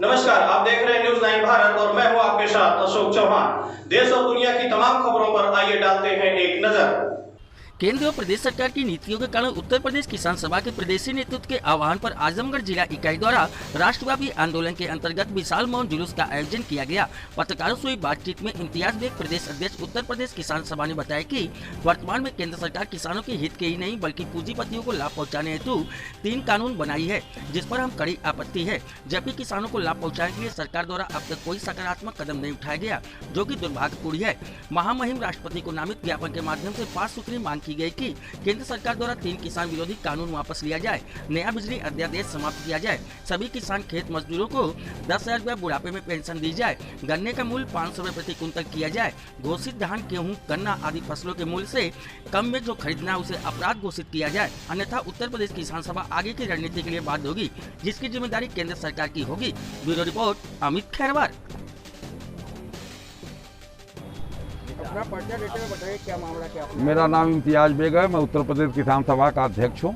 नमस्कार, आप देख रहे हैं न्यूज़ 9 भारत और मैं हूं आपके साथ अशोक चौहान। देश और दुनिया की तमाम खबरों पर आइए डालते हैं एक नजर। केंद्र और प्रदेश सरकार की नीतियों के कारण उत्तर प्रदेश किसान सभा के प्रदेशी नेतृत्व के आह्वान पर आजमगढ़ जिला इकाई द्वारा राष्ट्रव्यापी आंदोलन के अंतर्गत विशाल मौन जुलूस का आयोजन किया गया। पत्रकारों से हुई बातचीत में इम्तियाज बेग प्रदेश अध्यक्ष उत्तर प्रदेश किसान सभा ने बताया कि वर्तमान में केंद्र सरकार किसानों के हित के ही नहीं बल्कि पूंजीपतियों को लाभ पहुँचाने हेतु 3 कानून बनाई है, जिस पर हम कड़ी आपत्ति है। जबकि किसानों को लाभ पहुँचाने के लिए सरकार द्वारा अब तक कोई सकारात्मक कदम नहीं उठाया गया, जो कि दुर्भाग्यपूर्ण है। महामहिम राष्ट्रपति को नामित ज्ञापन के माध्यम से 5 सूत्री मांग की गई कि केंद्र सरकार द्वारा 3 किसान विरोधी कानून वापस लिया जाए, नया बिजली अध्यादेश समाप्त किया जाए, सभी किसान खेत मजदूरों को 10,000 रुपये बुढ़ापे में पेंशन दी जाए, गन्ने का मूल्य 500 रुपये प्रति कुंतल किया जाए, घोषित धान, गेहूं, गन्ना आदि फसलों के मूल्य से कम में जो खरीदना है उसे अपराध घोषित किया जाए, अन्यथा उत्तर प्रदेश किसान सभा आगे की रणनीति के लिए बाध्य होगी, जिसकी जिम्मेदारी केंद्र सरकार की होगी। Bureau report Amit Khairwar. अपना परिचय देते हुए बताइए क्या मामला क्या? मेरा नाम इम्तियाज बेग है। मैं उत्तर प्रदेश किसान सभा का अध्यक्ष हूँ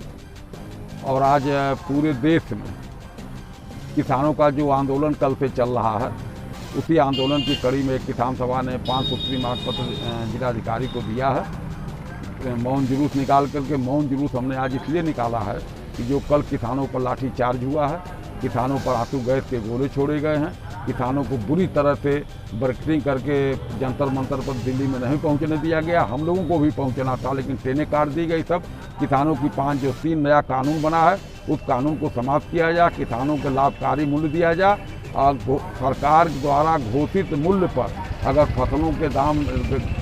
और आज पूरे देश में किसानों का जो आंदोलन कल से चल रहा है, उसी आंदोलन की कड़ी में किसान सभा ने 5 सूत्री मांग पत्र जिलाधिकारी को दिया है। मौन जुलूस निकाल करके, मौन जुलूस हमने आज इसलिए निकाला है कि जो कल किसानों पर लाठीचार्ज हुआ है, किसानों पर आंसू गैस के गोले छोड़े गए हैं, किसानों को बुरी तरह से बर्कटिंग करके जंतर मंतर पर दिल्ली में नहीं पहुंचने दिया गया। हम लोगों को भी पहुंचना था लेकिन ट्रेनें काट दी गई। सब किसानों की 3 नया कानून बना है, उस कानून को समाप्त किया जाए, किसानों को लाभकारी मूल्य दिया जाए और सरकार द्वारा घोषित मूल्य पर अगर फसलों के दाम,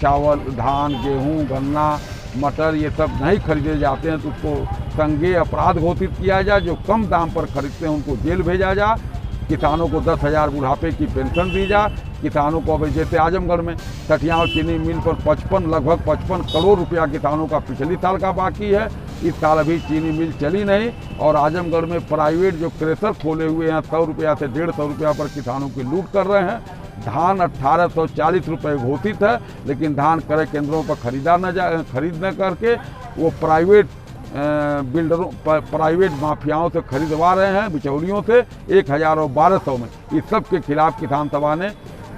चावल, धान, गेहूँ, गन्ना, मटर ये सब नहीं खरीदे जाते हैं तो उसको संज्ञेय अपराध घोषित किया जाए। जो कम दाम पर खरीदते हैं उनको जेल भेजा जाए। किसानों को 10,000 बुढ़ापे की पेंशन दी जाए। किसानों को अब जैसे आजमगढ़ में सठियाव चीनी मिल पर लगभग 55 करोड़ रुपया किसानों का पिछले साल का बाकी है। इस साल अभी चीनी मिल चली नहीं और आजमगढ़ में प्राइवेट जो क्रेशर खोले हुए हैं 100 रुपया से 150 रुपया पर किसानों की लूट कर रहे हैं। धान 1840 रुपये घोषित है, लेकिन धान क्रय केंद्रों पर खरीद न करके वो प्राइवेट बिल्डरों, प्राइवेट माफियाओं से खरीदवा रहे हैं, बिचौलियों से 1000 और 1200 में। इस सब के खिलाफ किसान सभा ने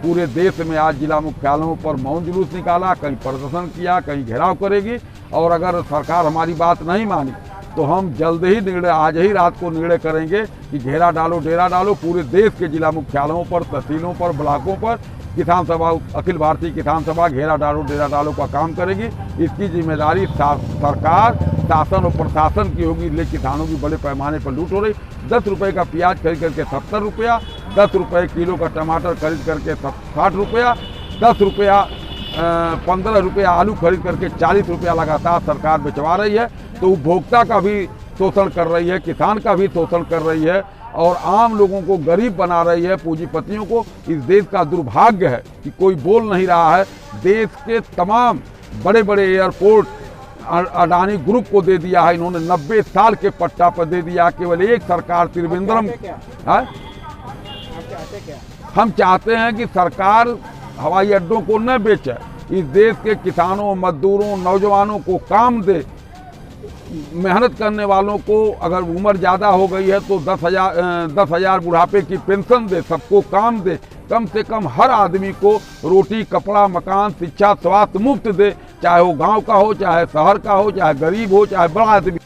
पूरे देश में आज जिला मुख्यालयों पर मौन जुलूस निकाला, कहीं प्रदर्शन किया, कहीं घेराव करेगी। और अगर सरकार हमारी बात नहीं मानी तो हम जल्द ही निर्णय, आज ही रात को निर्णय करेंगे कि घेरा डालो, डेरा डालो। पूरे देश के जिला मुख्यालयों पर, तहसीलों पर, ब्लॉकों पर किसान सभा, अखिल भारतीय किसान सभा घेरा डालो, डेरा डालो का काम करेगी। इसकी जिम्मेदारी सरकार, शासन और प्रशासन की होगी। ले किसानों की बड़े पैमाने पर लूट हो रही। 10 रुपये का प्याज खरीद करके 70 रुपया, 10 रुपये किलो का टमाटर खरीद करके 60 रुपया, 10 रुपया 15 रुपया आलू खरीद करके 40 रुपया लगातार सरकार बेचवा रही है। तो उपभोक्ता का भी शोषण कर रही है, किसान का भी शोषण कर रही है और आम लोगों को गरीब बना रही है, पूंजीपतियों को। इस देश का दुर्भाग्य है कि कोई बोल नहीं रहा है। देश के तमाम बड़े बड़े एयरपोर्ट अडानी ग्रुप को दे दिया है इन्होंने, 90 साल के पट्टा पर दे दिया। केवल एक सरकार त्रिवेंद्रम है। हम चाहते हैं कि सरकार हवाई अड्डों को न बेचे, इस देश के किसानों, मजदूरों, नौजवानों को काम दे। मेहनत करने वालों को अगर उम्र ज़्यादा हो गई है तो 10,000 बुढ़ापे की पेंशन दे, सबको काम दे। कम से कम हर आदमी को रोटी, कपड़ा, मकान, शिक्षा, स्वास्थ्य मुफ्त दे, चाहे वो गांव का हो, चाहे शहर का हो, चाहे गरीब हो, चाहे बड़ा आदमी।